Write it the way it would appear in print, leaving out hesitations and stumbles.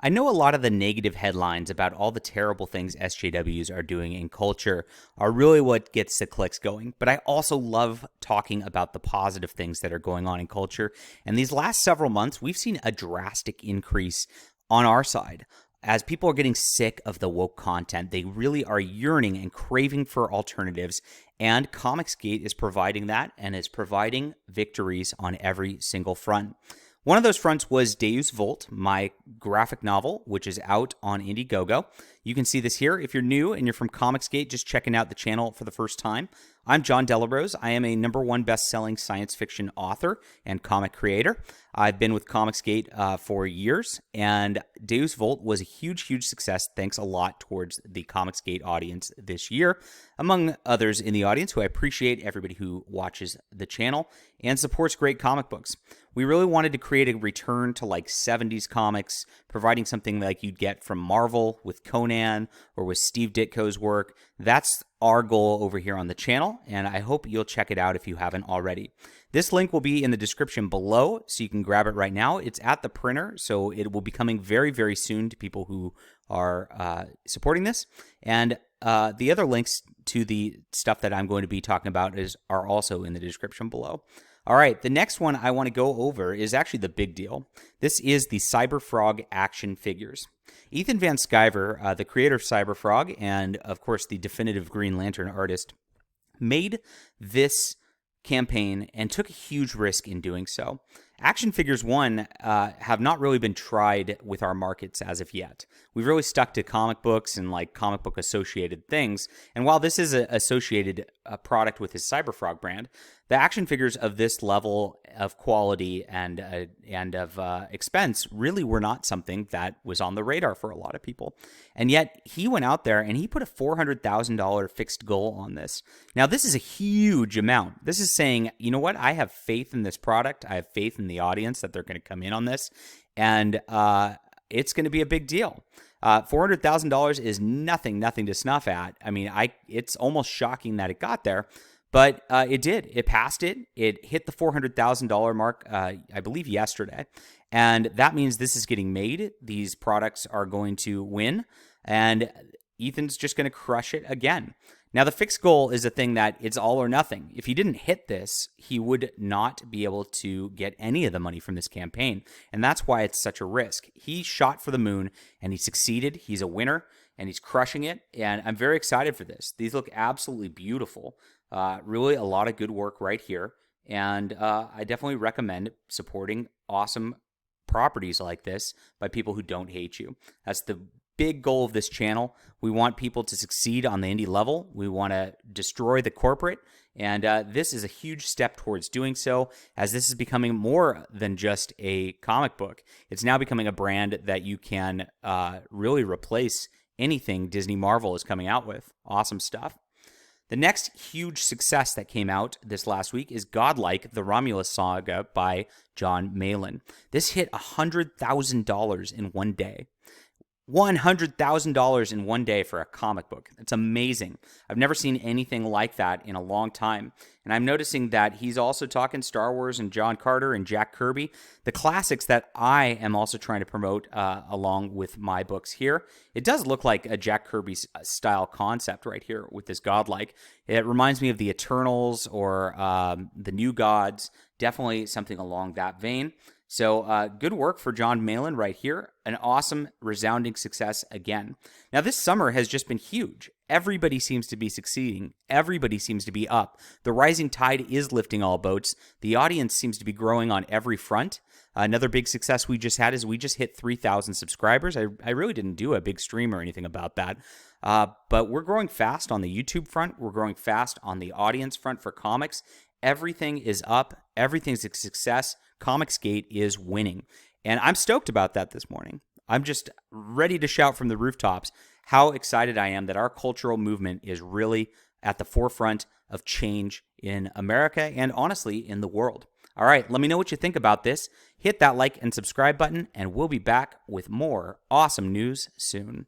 I know a lot of the negative headlines about all the terrible things SJWs are doing in culture are really what gets the clicks going, but I also love talking about the positive things that are going on in culture. And these last several months, we've seen a drastic increase on our side. As people are getting sick of the woke content, they really are yearning and craving for alternatives, and ComicsGate is providing that and is providing victories on every single front. One of those fronts was Deus, Vult, my graphic novel, which is out on Indiegogo. You can see this here. If you're new and you're from ComicsGate, just checking out the channel for the first time, I'm John Delarose. I am a #1 best-selling science fiction author and comic creator. I've been with ComicsGate for years, and Deus Vult was a huge, huge success. Thanks a lot towards the ComicsGate audience this year, among others in the audience who I appreciate, everybody who watches the channel and supports great comic books. We really wanted to create a return to like 70s comics, providing something like you'd get from Marvel with Conan or with Steve Ditko's work. That's our goal over here on the channel, and I hope you'll check it out if you haven't already. This link will be in the description below, so you can grab it right now. It's at the printer, so it will be coming very, very soon to people who are supporting this. And the other links to the stuff that I'm going to be talking about are also in the description below. All right, the next one I want to go over is actually the big deal. This is the CyberFrog action figures. Ethan Van Sciver, the creator of CyberFrog and, of course, the definitive Green Lantern artist, made this campaign and took a huge risk in doing so. Action figures, have not really been tried with our markets as of yet. We've really stuck to comic books and like comic book associated things. And while this is an associated product with his CyberFrog brand, the action figures of this level of quality and of expense really were not something that was on the radar for a lot of people. And yet he went out there and he put a $400,000 fixed goal on this. Now, this is a huge amount. This is saying, you know what? I have faith in this product. I have faith in the audience that they're going to come in on this, and it's going to be a big deal. $400,000 is nothing to snuff at. I mean, it's almost shocking that it got there, but it did. It passed it. It hit the $400,000 mark, I believe, yesterday, and that means this is getting made. These products are going to win, and Ethan's just going to crush it again. Now, the fixed goal is a thing that it's all or nothing. If he didn't hit this, he would not be able to get any of the money from this campaign. And that's why it's such a risk. He shot for the moon and he succeeded. He's a winner and he's crushing it. And I'm very excited for this. These look absolutely beautiful. Really a lot of good work right here. And I definitely recommend supporting awesome properties like this by people who don't hate you. That's the big goal of this channel. We want people to succeed on the indie level. We want to destroy the corporate, and this is a huge step towards doing so, as this is becoming more than just a comic book. It's now becoming a brand that you can really replace anything Disney Marvel is coming out with. Awesome stuff. The next huge success that came out this last week is GODLIKE, the ROMULUS saga by John Malin. This hit $100,000 in one day. $100,000 in one day for a comic book. It's amazing. I've never seen anything like that in a long time. And I'm noticing that he's also talking Star Wars and John Carter and Jack Kirby, the classics that I am also trying to promote along with my books here. It does look like a Jack Kirby style concept right here with this GODLIKE. It reminds me of the Eternals or the New Gods, definitely something along that vein. So good work for John Malin right here. An awesome, resounding success again. Now, this summer has just been huge. Everybody seems to be succeeding. Everybody seems to be up. The rising tide is lifting all boats. The audience seems to be growing on every front. Another big success we just had is we just hit 3,000 subscribers. I really didn't do a big stream or anything about that. But we're growing fast on the YouTube front. We're growing fast on the audience front for comics. Everything is up. Everything's a success. ComicsGate is winning. And I'm stoked about that this morning. I'm just ready to shout from the rooftops how excited I am that our cultural movement is really at the forefront of change in America and honestly in the world. All right, let me know what you think about this. Hit that like and subscribe button, and we'll be back with more awesome news soon.